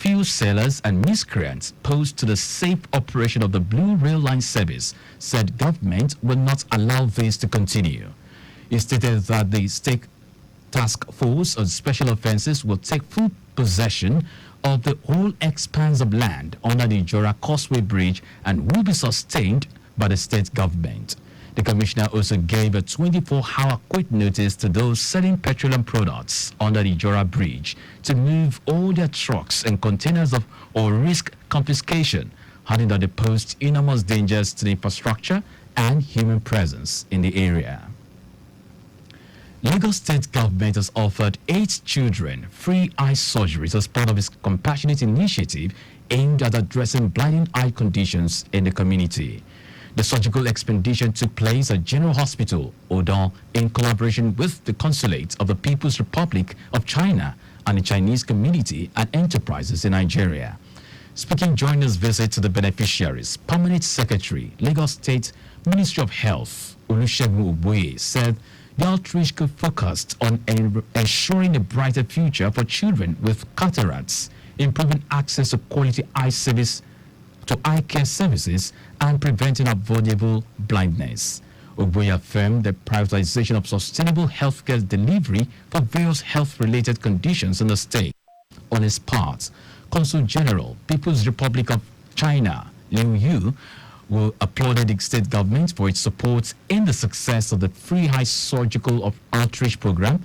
few sailors and miscreants posed to the safe operation of the Blue Rail Line service said government will not allow this to continue. He stated that the State Task Force on Special Offences will take full possession of the whole expanse of land under the Ijora Causeway Bridge and will be sustained by the state government. The commissioner also gave a 24-hour quick notice to those selling petroleum products under the Ijora Bridge to move all their trucks and containers of or risk confiscation, adding that they pose enormous dangers to the infrastructure and human presence in the area. Lagos State government has offered 8 children free eye surgeries as part of its compassionate initiative aimed at addressing blinding eye conditions in the community. The surgical expedition took place at General Hospital, Odon, in collaboration with the Consulate of the People's Republic of China and the Chinese community and enterprises in Nigeria. Speaking during his visit to the beneficiaries, Permanent Secretary, Lagos State Ministry of Health, Olusegun Oboye, said the outreach could focus on ensuring a brighter future for children with cataracts, improving access to quality eye service to eye care services, and preventing avoidable blindness. Oboye affirmed the privatization of sustainable healthcare delivery for various health-related conditions in the state. On his part, Consul General, People's Republic of China, Liu Yu, who applauded the state government for its support in the success of the free eye surgical outreach program,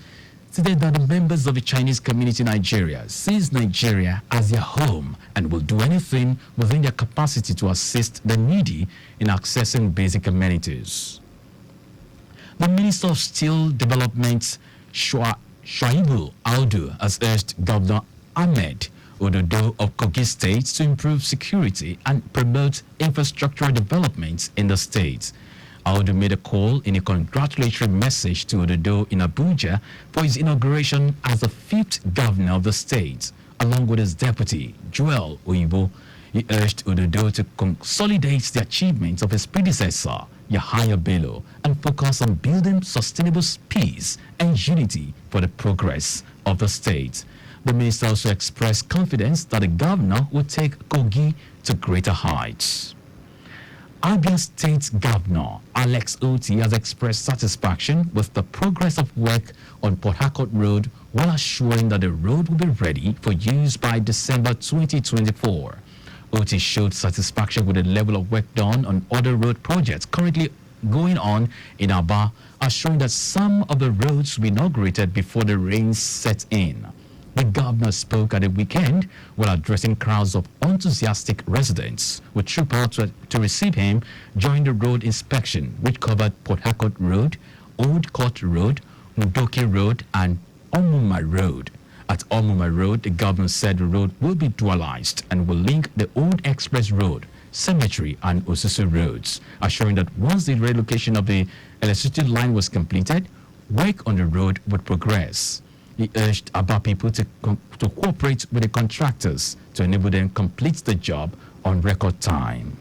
stated that the members of the Chinese community in Nigeria sees Nigeria as their home and will do anything within their capacity to assist the needy in accessing basic amenities. The Minister of Steel Development, Shuaibu Audu, has urged Governor Ahmed Ododo of Kogi State to improve security and promote infrastructural development in the state. Audu made a call in a congratulatory message to Ododo in Abuja for his inauguration as the 5th governor of the state, along with his deputy, Joel Oyibo. He urged Ododo to consolidate the achievements of his predecessor, Yahaya Bello, and focus on building sustainable peace and unity for the progress of the state. The minister also expressed confidence that the governor will take Kogi to greater heights. Abia State Governor Alex Oti has expressed satisfaction with the progress of work on Port Harcourt Road while assuring that the road will be ready for use by December 2024. Oti showed satisfaction with the level of work done on other road projects currently going on in Aba, assuring that some of the roads will be inaugurated before the rains set in. The governor spoke at the weekend while addressing crowds of enthusiastic residents who trooped out to receive him during the road inspection, which covered Port Harcourt Road, Old Court Road, Mudoki Road, and Omuma Road. At Omuma Road, the governor said the road will be dualized and will link the Old Express Road, Cemetery, and Osusu roads, assuring that once the relocation of the electricity line was completed, work on the road would progress. He urged Aba people to cooperate with the contractors to enable them complete the job on record time.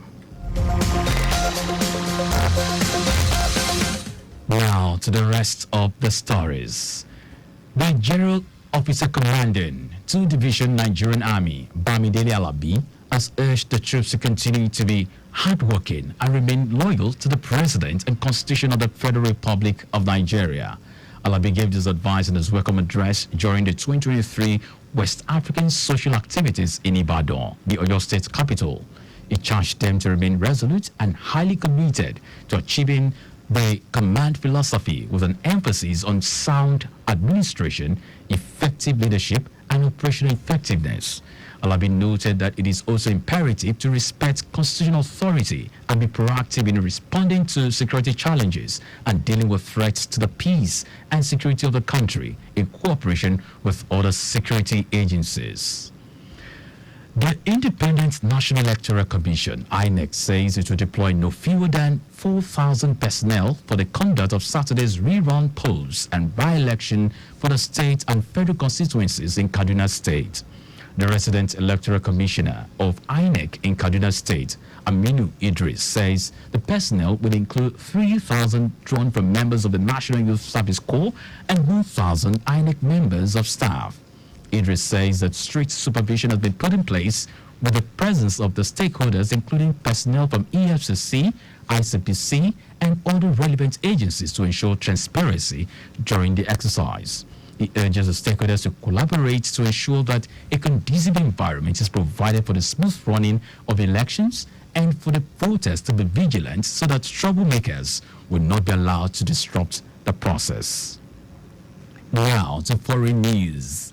Now to the rest of the stories. The General Officer Commanding 2 Division Nigerian Army, Bamidele Alabi, has urged the troops to continue to be hardworking and remain loyal to the President and Constitution of the Federal Republic of Nigeria. Alabi gave this advice in his welcome address during the 2023 West African Social Activities in Ibadan, the Oyo State capital. He charged them to remain resolute and highly committed to achieving the command philosophy with an emphasis on sound administration, effective leadership, and operational effectiveness. Alabi noted that it is also imperative to respect constitutional authority and be proactive in responding to security challenges and dealing with threats to the peace and security of the country in cooperation with other security agencies. The Independent National Electoral Commission, INEC, says it will deploy no fewer than 4,000 personnel for the conduct of Saturday's rerun polls and by-election for the state and federal constituencies in Kaduna State. The resident electoral commissioner of INEC in Kaduna State, Aminu Idris, says the personnel will include 3,000 drawn from members of the National Youth Service Corps and 1,000 INEC members of staff. Idris says that strict supervision has been put in place with the presence of the stakeholders, including personnel from EFCC, ICPC, and other relevant agencies to ensure transparency during the exercise. He urges the stakeholders to collaborate to ensure that a conducive environment is provided for the smooth running of elections and for the voters to be vigilant so that troublemakers will not be allowed to disrupt the process. Now to foreign news.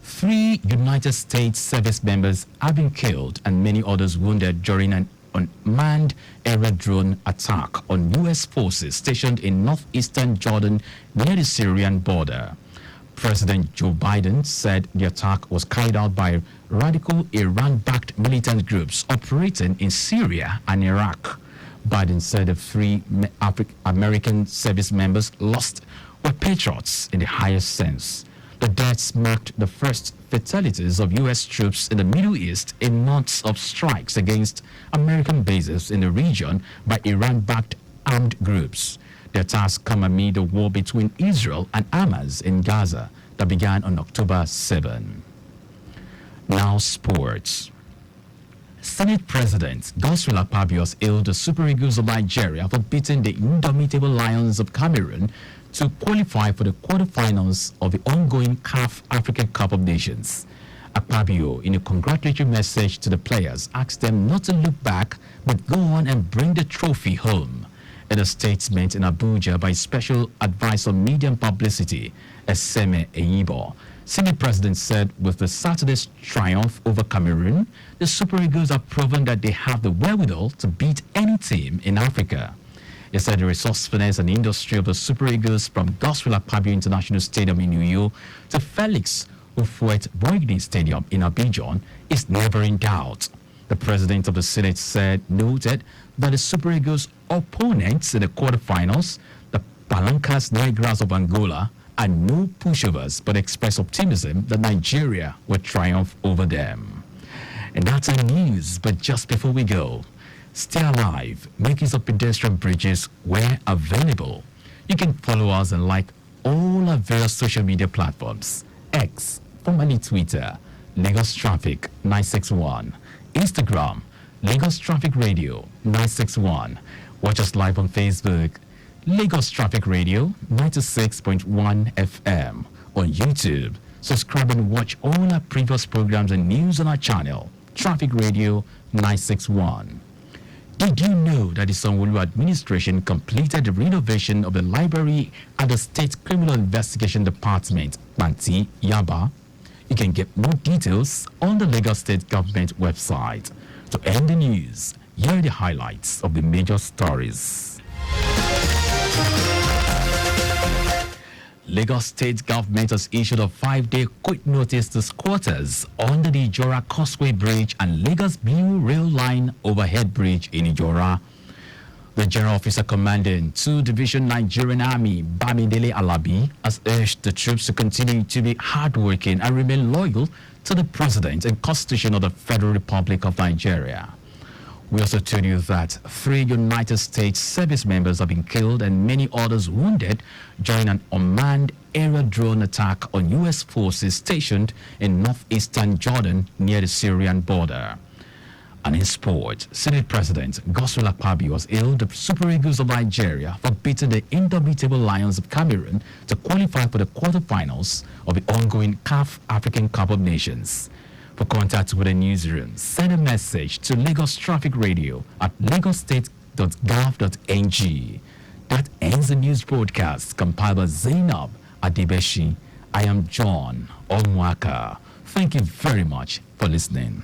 3 United States service members have been killed and many others wounded during an unmanned aerial drone attack on U.S. forces stationed in northeastern Jordan near the Syrian border. President Joe Biden said the attack was carried out by radical Iran-backed militant groups operating in Syria and Iraq. Biden said the 3 American service members lost were patriots in the highest sense. The deaths marked the first fatalities of U.S. troops in the Middle East in months of strikes against American bases in the region by Iran-backed armed groups. The attacks come amid the war between Israel and Hamas in Gaza that began on October 7. Now sports. Senate President Godswill Akpabio hailed the Super Eagles of Nigeria for beating the indomitable Lions of Cameroon to qualify for the quarterfinals of the ongoing CAF African Cup of Nations. Akpabio, in a congratulatory message to the players, asked them not to look back but go on and bring the trophy home. In a statement in Abuja by Special Advisor on Media and Publicity, Eseme Eyibo, Senate President said with the Saturday's triumph over Cameroon, the Super Eagles have proven that they have the wherewithal to beat any team in Africa. He said the resourcefulness and industry of the Super Eagles from Godswill Akpabio International Stadium in New York to Felix Houphouët-Boigny Stadium in Abidjan is never in doubt. The President of the Senate noted that the Super Eagles' opponents in the quarterfinals, the Palancas Negras of Angola, are no pushovers, but expressed optimism that Nigeria will triumph over them. And that's our news, but just before we go, stay alive. Make use of pedestrian bridges where available. You can follow us and like all our various social media platforms. X, formerly Twitter, Lagos Traffic 961. Instagram, Lagos Traffic Radio 961. Watch us live on Facebook, Lagos Traffic Radio 96.1 FM. On YouTube, subscribe and watch all our previous programs and news on our channel, Traffic Radio 961. Did you know that the Sanwo-Olu administration completed the renovation of the library at the State Criminal Investigation Department, Banti, Yaba? You can get more details on the Lagos State Government website. To end the news, here are the highlights of the major stories. Lagos State Government has issued a 5-day quit notice to squatters under the Ijora Causeway Bridge and Lagos Blue Rail Line Overhead Bridge in Ijora. The General Officer Commanding 2 Division Nigerian Army, Bamidele Alabi, has urged the troops to continue to be hardworking and remain loyal to the President and Constitution of the Federal Republic of Nigeria. We also told you that 3 United States service members have been killed and many others wounded during an unmanned aerial drone attack on U.S. forces stationed in northeastern Jordan near the Syrian border. And in sport, Senate President Godswill Akpabio has hailed the Super Eagles of Nigeria for beating the indomitable Lions of Cameroon to qualify for the quarterfinals of the ongoing CAF African Cup of Nations. For contact with the newsroom, send a message to Lagos Traffic Radio at lagosstate.gov.ng. That ends the news broadcast compiled by Zainab Adebeshi. I am John Omoaka. Thank you very much for listening.